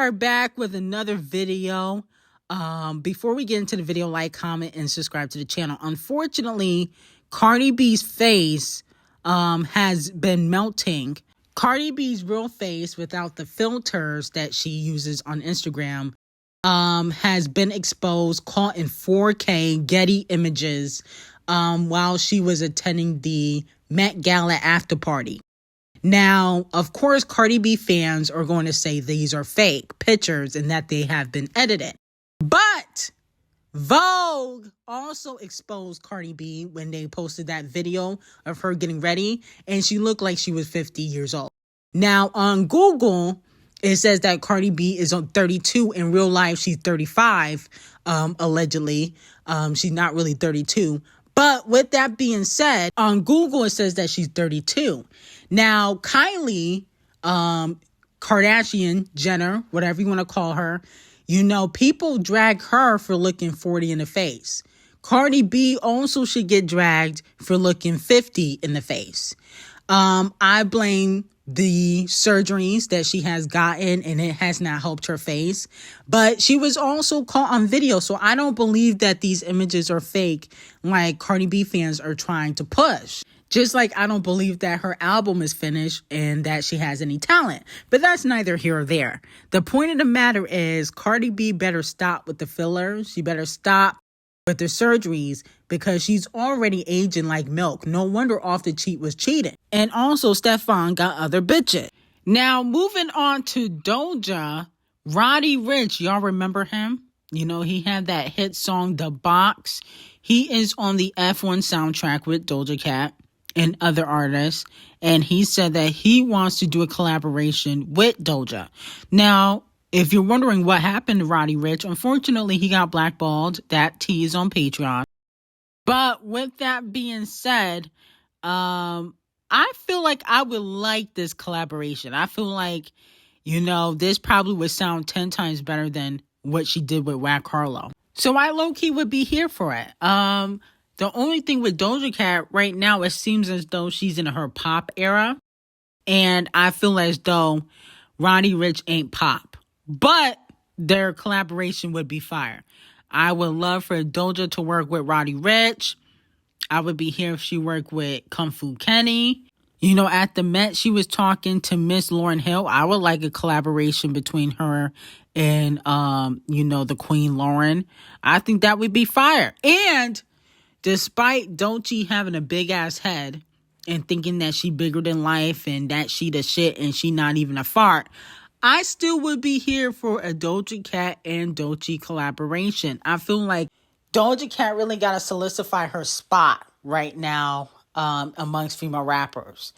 are back with another video. Before we get into the video, like, comment, and subscribe to the channel. Unfortunately, Cardi B's face has been melting. Cardi B's real face without the filters that she uses on Instagram has been exposed, caught in 4K Getty images while she was attending the Met Gala after party. Now, of course, Cardi B fans are going to say these are fake pictures and that they have been edited. But Vogue also exposed Cardi B when they posted that video of her getting ready, and she looked like she was 50 years old. Now, on Google, it says that Cardi B is on 32. In real life, she's 35, allegedly. She's not really 32. But with that being said, on Google, it says that she's 32. Now, Kylie, Kardashian, Jenner, whatever you want to call her, you know, people drag her for looking 40 in the face. Cardi B also should get dragged for looking 50 in the face. I blame the surgeries that she has gotten, and it has not helped her face. But she was also caught on video, so I don't believe that these images are fake like Cardi B fans are trying to push. Just like I don't believe that her album is finished and that she has any talent. But that's neither here or there. The point of the matter is Cardi B better stop with the fillers. She better stop with the surgeries because she's already aging like milk. No wonder Off the Cheat was cheating. And also Stefan got other bitches. Now moving on to Doja, Roddy Ricch, y'all remember him? You know, he had that hit song, The Box. He is on the F1 soundtrack with Doja Cat and other artists, and he said that he wants to do a collaboration with Doja. Now, if you're wondering what happened to Roddy Ricch, unfortunately, he got blackballed. That tea is on Patreon. But with that being said, I feel like I would like this collaboration. I feel like, you know, this probably would sound 10 times better than what she did with Rack Harlow. So I low-key would be here for it. The only thing with Doja Cat right now, it seems as though she's in her pop era. And I feel as though Roddy Ricch ain't pop. But their collaboration would be fire. I would love for Doja to work with Roddy Ricch. I would be here if she worked with Kung Fu Kenny. You know, at the Met, she was talking to Miss Lauryn Hill. I would like a collaboration between her and, you know, the Queen Lauren. I think that would be fire. And despite Doechii having a big ass head and thinking that she bigger than life and that she the shit and she not even a fart, I still would be here for a Doja Cat and Doechii collaboration. I feel like Doja Cat really got to solidify her spot right now amongst female rappers.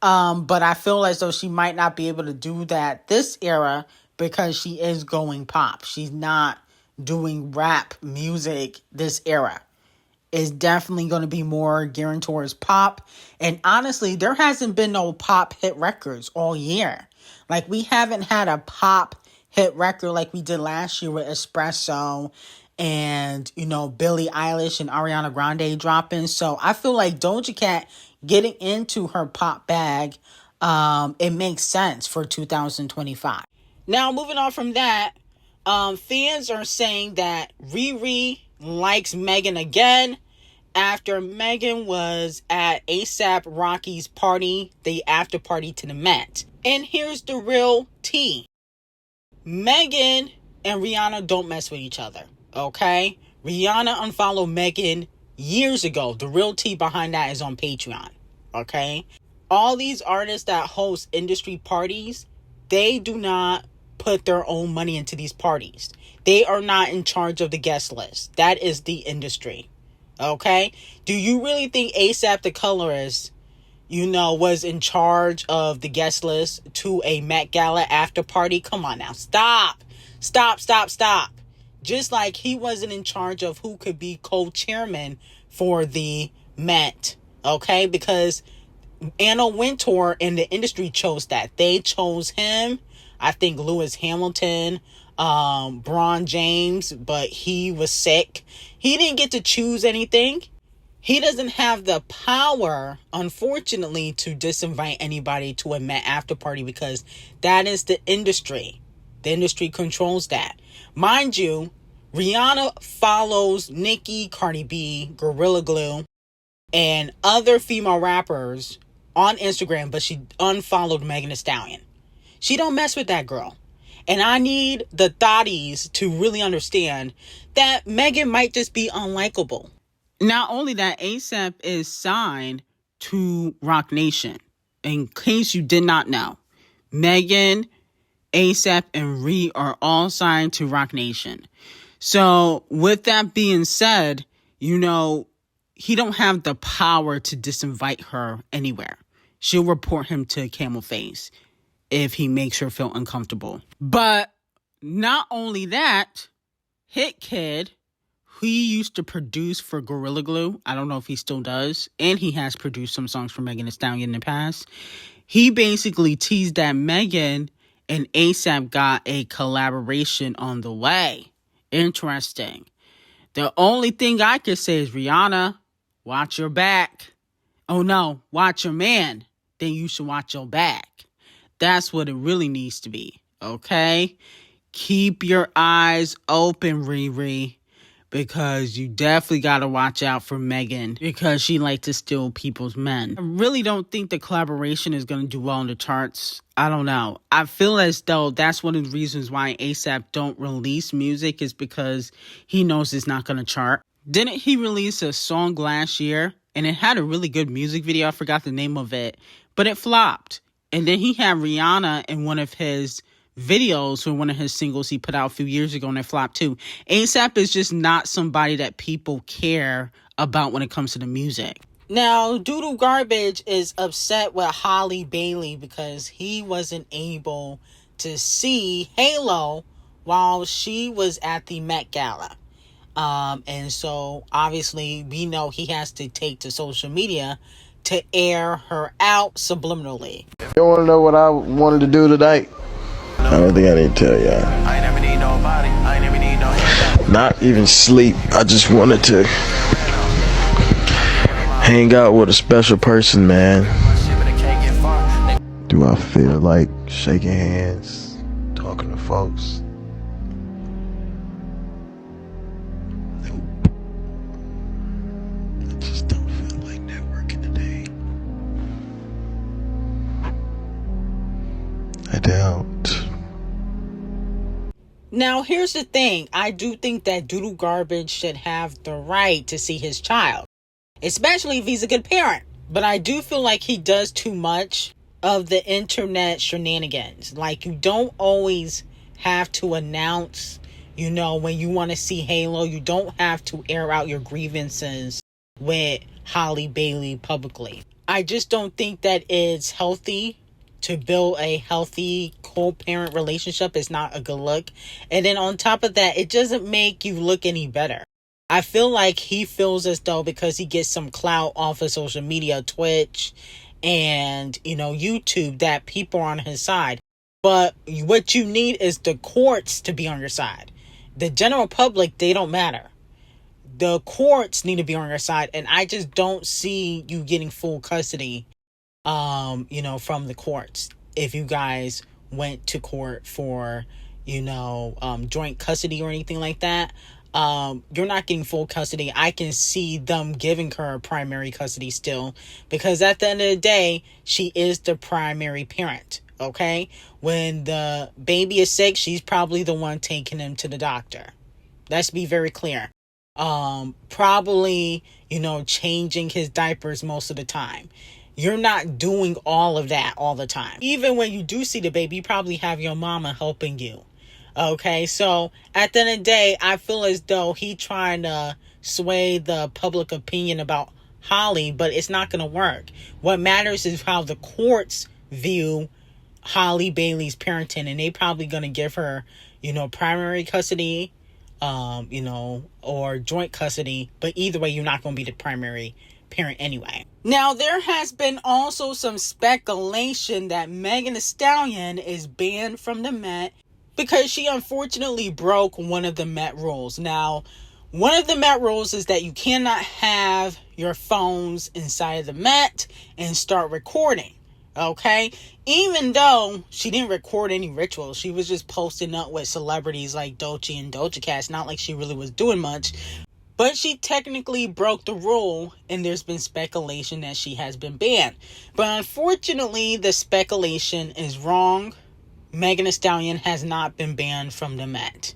But I feel as though she might not be able to do that this era because she is going pop. She's not doing rap music this era. Is definitely going to be more geared towards pop. And honestly, there hasn't been no pop hit records all year. Like, we haven't had a pop hit record like we did last year with Espresso and, you know, Billie Eilish and Ariana Grande dropping. So I feel like Doja Cat getting into her pop bag, it makes sense for 2025. Now, moving on from that, fans are saying that Riri likes Megan again after Megan was at A$AP Rocky's party, the after party to the Met. And here's the real tea. Megan and Rihanna don't mess with each other, okay? Rihanna unfollowed Megan years ago. The real tea behind that is on Patreon, okay? All these artists that host industry parties, they do not put their own money into these parties. They are not in charge of the guest list. That is the industry. Okay? Do you really think A$AP the colorist, you know, was in charge of the guest list to a Met Gala after party? Come on now. Stop. Just like he wasn't in charge of who could be co-chairman for the Met. Okay? Because Anna Wintour and the industry chose that. They chose him. I think Lewis Hamilton, Bron James, but he was sick. He didn't get to choose anything. He doesn't have the power, unfortunately, to disinvite anybody to a Met after party because that is the industry. The industry controls that. Mind you, Rihanna follows Nicki, Cardi B, Gorilla Glue, and other female rappers on Instagram, but she unfollowed Megan Thee Stallion. She don't mess with that girl. And I need the thotties to really understand that Megan might just be unlikable. Not only that, A$AP is signed to Roc Nation. In case you did not know, Megan, A$AP, and Ree are all signed to Roc Nation. So with that being said, you know, he don't have the power to disinvite her anywhere. She'll report him to Camel Face if he makes her feel uncomfortable. But not only that, Hit Kid, he used to produce for Gorilla Glue. I don't know if he still does. And he has produced some songs for Megan Thee Stallion in the past. He basically teased that Megan and A$AP got a collaboration on the way. Interesting. The only thing I could say is, Rihanna, watch your back. Oh no, watch your man. Then you should watch your back. That's what it really needs to be. Okay? Keep your eyes open, Riri. Because you definitely got to watch out for Megan. Because she likes to steal people's men. I really don't think the collaboration is going to do well in the charts. I don't know. I feel as though that's one of the reasons why A$AP don't release music, is because he knows it's not going to chart. Didn't he release a song last year? And it had a really good music video. I forgot the name of it. But it flopped. And then he had Rihanna in one of his videos for one of his singles he put out a few years ago, and it flopped too. A$AP is just not somebody that people care about when it comes to the music. Now, Doodle Garbage is upset with Halle Bailey because he wasn't able to see Halo while she was at the Met Gala. And so obviously we know he has to take to social media to air her out subliminally. You want to know what I wanted to do tonight? I don't think I need to tell y'all. I ain't never need nobody. I ain't never need no handout. Not even sleep. I just wanted to hang out with a special person, man. Do I feel like shaking hands, talking to folks? Nope. I just don't feel like networking today. I don't. Now, here's the thing. I do think that Doodle Garbage should have the right to see his child, especially if he's a good parent. But I do feel like he does too much of the internet shenanigans. Like, you don't always have to announce, you know, when you want to see Halo. You don't have to air out your grievances with Halle Bailey publicly. I just don't think that it's healthy to build a healthy co-parent relationship. Is not a good look. And then on top of that, it doesn't make you look any better. I feel like he feels as though because he gets some clout off of social media, Twitch, and, you know, YouTube, that people are on his side. But what you need is the courts to be on your side. The general public, they don't matter. The courts need to be on your side. And I just don't see you getting full custody you know, from the courts. If you guys went to court for, you know, joint custody or anything like that, you're not getting full custody. I can see them giving her primary custody still, because at the end of the day, she is the primary parent. Okay. When the baby is sick, she's probably the one taking him to the doctor. Let's be very clear. Probably, you know, changing his diapers most of the time. You're not doing all of that all the time. Even when you do see the baby, you probably have your mama helping you. Okay, so at the end of the day, I feel as though he trying to sway the public opinion about Holly, but it's not going to work. What matters is how the courts view Halle Bailey's parenting, and they probably going to give her, you know, primary custody, you know, or joint custody. But either way, you're not going to be the primary parent anyway. Now, there has been also some speculation that Megan Thee Stallion is banned from the Met because she unfortunately broke one of the Met rules. Now, one of the Met rules is that you cannot have your phones inside of the Met and start recording. Okay? Even though she didn't record any rituals, she was just posting up with celebrities like Doechii and Doja Cat. It's not like she really was doing much. But she technically broke the rule, and there's been speculation that she has been banned. But unfortunately, the speculation is wrong. Megan Thee Stallion has not been banned from the Met.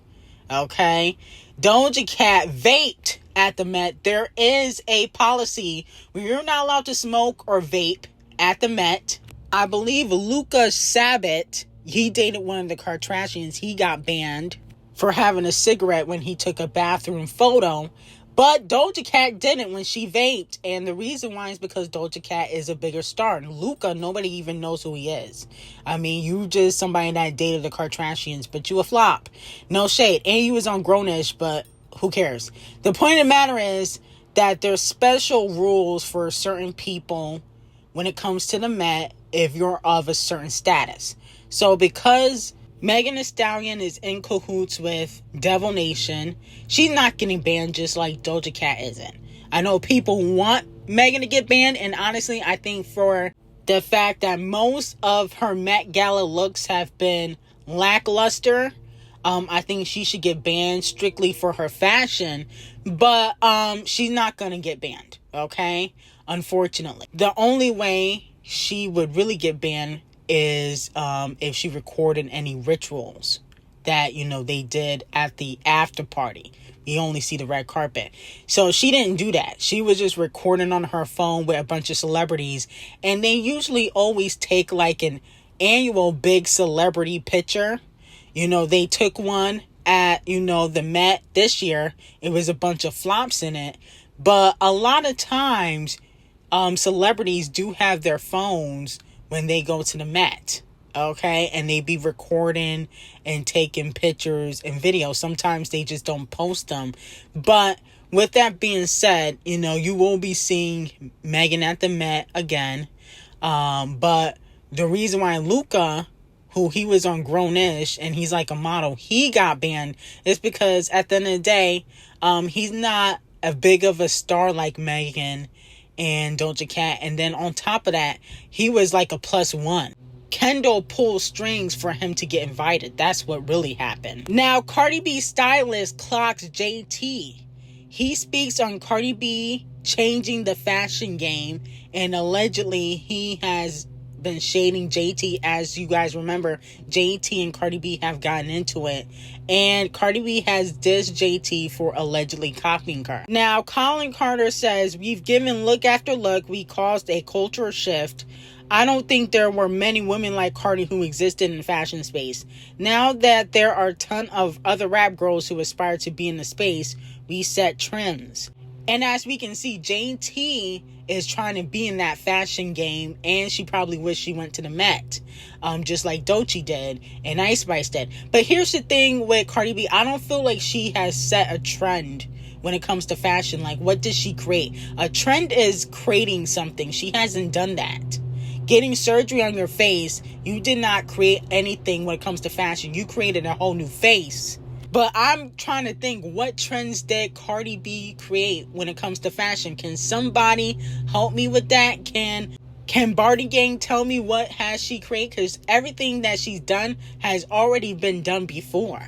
Okay? Doja Cat vaped at the Met. There is a policy where you're not allowed to smoke or vape at the Met. I believe Luka Sabbat, he dated one of the Kardashians. He got banned for having a cigarette when he took a bathroom photo. But Doja Cat didn't when she vaped. And the reason why is because Doja Cat is a bigger star. And Luka, nobody even knows who he is. I mean, you just somebody that dated the Kardashians, but you a flop. No shade. And you was on Grownish, but who cares? The point of the matter is that there's special rules for certain people when it comes to the Met if you're of a certain status. So because Megan Thee Stallion is in cahoots with Devil Nation, she's not getting banned just like Doja Cat isn't. I know people want Megan to get banned, and honestly, I think for the fact that most of her Met Gala looks have been lackluster, I think she should get banned strictly for her fashion, but she's not gonna get banned, okay? Unfortunately. The only way she would really get banned is if she recorded any rituals that, they did at the after party. You only see the red carpet. So she didn't do that. She was just recording on her phone with a bunch of celebrities. And they usually always take like an annual big celebrity picture. They took one at, the Met this year. It was a bunch of flops in it. But a lot of times, celebrities do have their phones when they go to the Met, okay? And they be recording and taking pictures and videos. Sometimes they just don't post them. But with that being said, you will be seeing Megan at the Met again. But the reason why Luka, who he was on Grownish and he's like a model, he got banned is because at the end of the day, he's not as big of a star like Megan and Doja Cat. And then on top of that, he was like a +1. Kendall pulled strings for him to get invited. That's what really happened. Now, Cardi B stylist clocks JT. He speaks on Cardi B changing the fashion game, and allegedly he has been shading JT. As you guys remember, JT and Cardi B have gotten into it, and Cardi B has dissed JT for allegedly copying her. Now, Colin Carter says, "We've given look after look. We caused a cultural shift. I don't think there were many women like Cardi who existed in the fashion space. Now that there are a ton of other rap girls who aspire to be in the space, we set trends." And as we can see, JT is trying to be in that fashion game, and she probably wished she went to the Met, just like Doechii did and Ice Spice did. But here's the thing with Cardi B. I don't feel like she has set a trend when it comes to fashion. Like, what does she create? A trend is creating something. She hasn't done that. Getting surgery on your face, you did not create anything when it comes to fashion. You created a whole new face. But I'm trying to think, what trends did Cardi B create when it comes to fashion? Can somebody help me with that? Can Barty Gang tell me what has she created? Because everything that she's done has already been done before.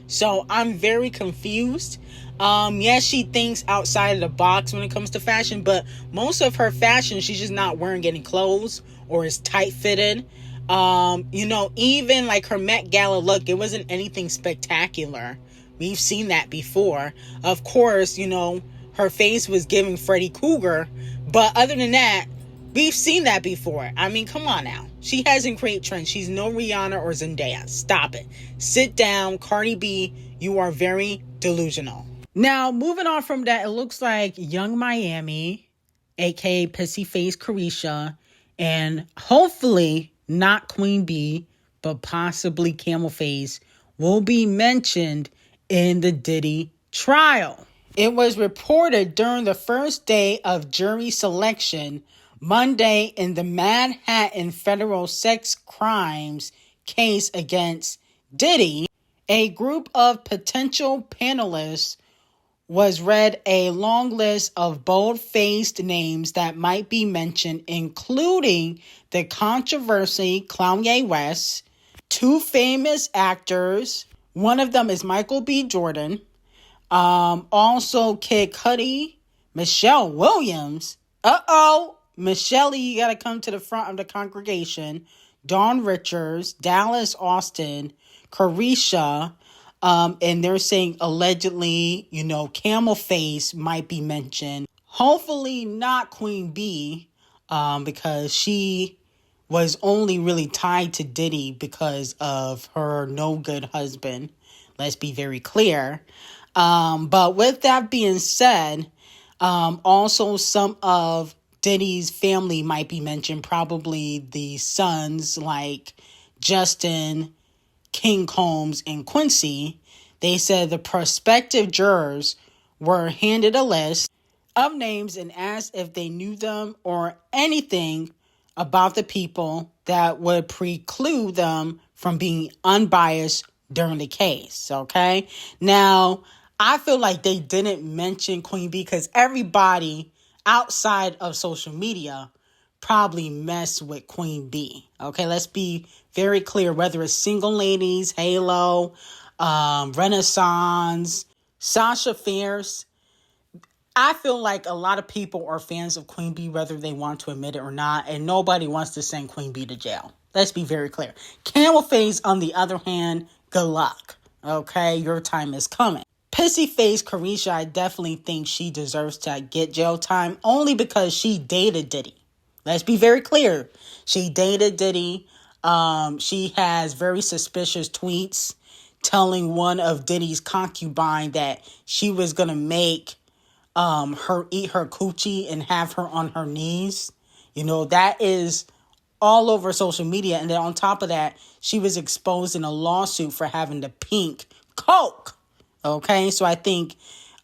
So I'm very confused. Yes, she thinks outside of the box when it comes to fashion, but most of her fashion, she's just not wearing any clothes or is tight fitted. Even like her Met Gala look, it wasn't anything spectacular. We've seen that before. Of course, her face was giving Freddy Krueger, but other than that, we've seen that before. I mean, come on now. She hasn't created trends. She's no Rihanna or Zendaya. Stop it. Sit down, Cardi B. You are very delusional. Now, moving on from that, it looks like Young Miami, aka Pissy Face Carisha, and hopefully not Queen B, but possibly Camel Face, will be mentioned in the Diddy trial. It was reported during the first day of jury selection Monday in the Manhattan federal sex crimes case against Diddy. A group of potential panelists was read a long list of bold-faced names that might be mentioned, including the controversy Kanye West, two famous actors. One of them is Michael B. Jordan. Also Kid Cudi, Michelle Williams. Michelle, you got to come to the front of the congregation. Dawn Richards, Dallas Austin, Carisha, and they're saying allegedly, Camel Face might be mentioned. Hopefully not Queen B, because she was only really tied to Diddy because of her no good husband. Let's be very clear. But with that being said, also some of Diddy's family might be mentioned, probably the sons like Justin, King Combs, and Quincy. They said the prospective jurors were handed a list of names and asked if they knew them or anything about the people that would preclude them from being unbiased during the case, okay? Now, I feel like they didn't mention Queen B because everybody outside of social media probably mess with Queen B. Okay, let's be very clear, whether it's Single Ladies, Halo, Renaissance, Sasha Fierce. I feel like a lot of people are fans of Queen B, whether they want to admit it or not, and nobody wants to send Queen B to jail. Let's be very clear. Camel Face, on the other hand, good luck. Okay, your time is coming. Pissy Face Carisha, I definitely think she deserves to get jail time only because she dated Diddy. Let's be very clear. She dated Diddy. She has very suspicious tweets telling one of Diddy's concubine that she was going to make her eat her coochie and have her on her knees. That is all over social media. And then on top of that, she was exposed in a lawsuit for having the pink Coke. Okay, so I think,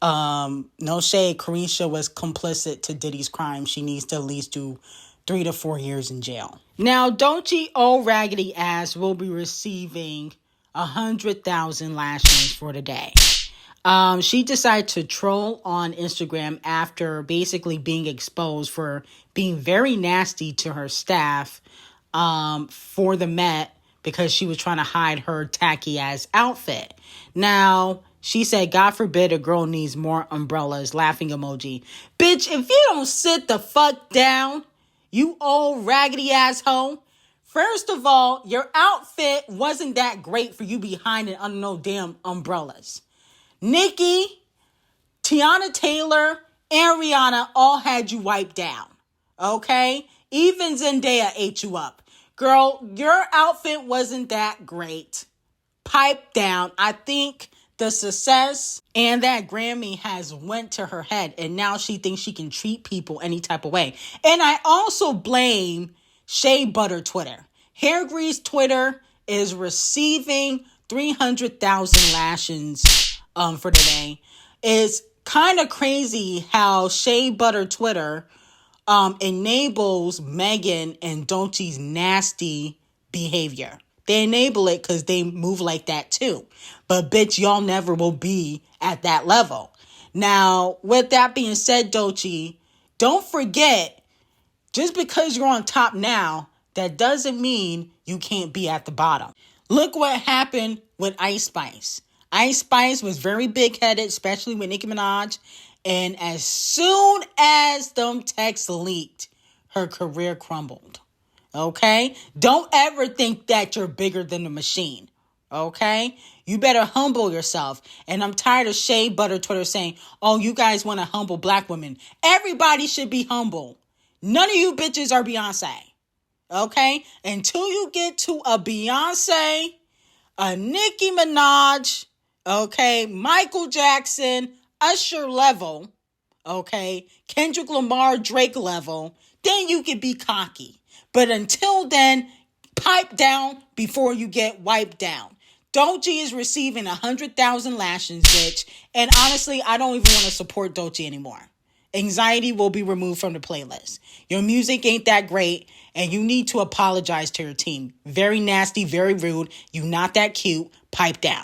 no shade, Carisha was complicit to Diddy's crime. She needs to at least do 3 to 4 years in jail. Now, Doechii, old raggedy ass, will be receiving 100,000 lashes for the day. She decided to troll on Instagram after basically being exposed for being very nasty to her staff for the Met because she was trying to hide her tacky ass outfit. Now, she said, God forbid a girl needs more umbrellas, laughing emoji. Bitch, if you don't sit the fuck down, you old raggedy asshole. First of all, your outfit wasn't that great for you behind and under no damn umbrellas. Nicki, Tiana Taylor, and Rihanna all had you wiped down. Okay? Even Zendaya ate you up. Girl, your outfit wasn't that great. Pipe down. I think the success and that Grammy has went to her head, and now she thinks she can treat people any type of way. And I also blame Shea Butter Twitter. Hair Grease Twitter is receiving 300,000 lashes for today. It's kind of crazy how Shea Butter Twitter enables Megan and Doechii's nasty behavior. They enable it because they move like that too. But bitch, y'all never will be at that level. Now, with that being said, Doechii, don't forget, just because you're on top now, that doesn't mean you can't be at the bottom. Look what happened with Ice Spice. Ice Spice was very big-headed, especially with Nicki Minaj. And as soon as them texts leaked, her career crumbled. Okay? Don't ever think that you're bigger than the machine. Okay? You better humble yourself. And I'm tired of Shea Butter Twitter saying, oh, you guys want to humble black women. Everybody should be humble. None of you bitches are Beyonce. Okay? Until you get to a Beyonce, a Nicki Minaj, okay, Michael Jackson, Usher level, okay, Kendrick Lamar, Drake level, then you can be cocky. But until then, pipe down before you get wiped down. Doechii is receiving 100,000 lashes, bitch. And honestly, I don't even want to support Doechii anymore. Anxiety will be removed from the playlist. Your music ain't that great, and you need to apologize to your team. Very nasty, very rude. You not that cute. Pipe down.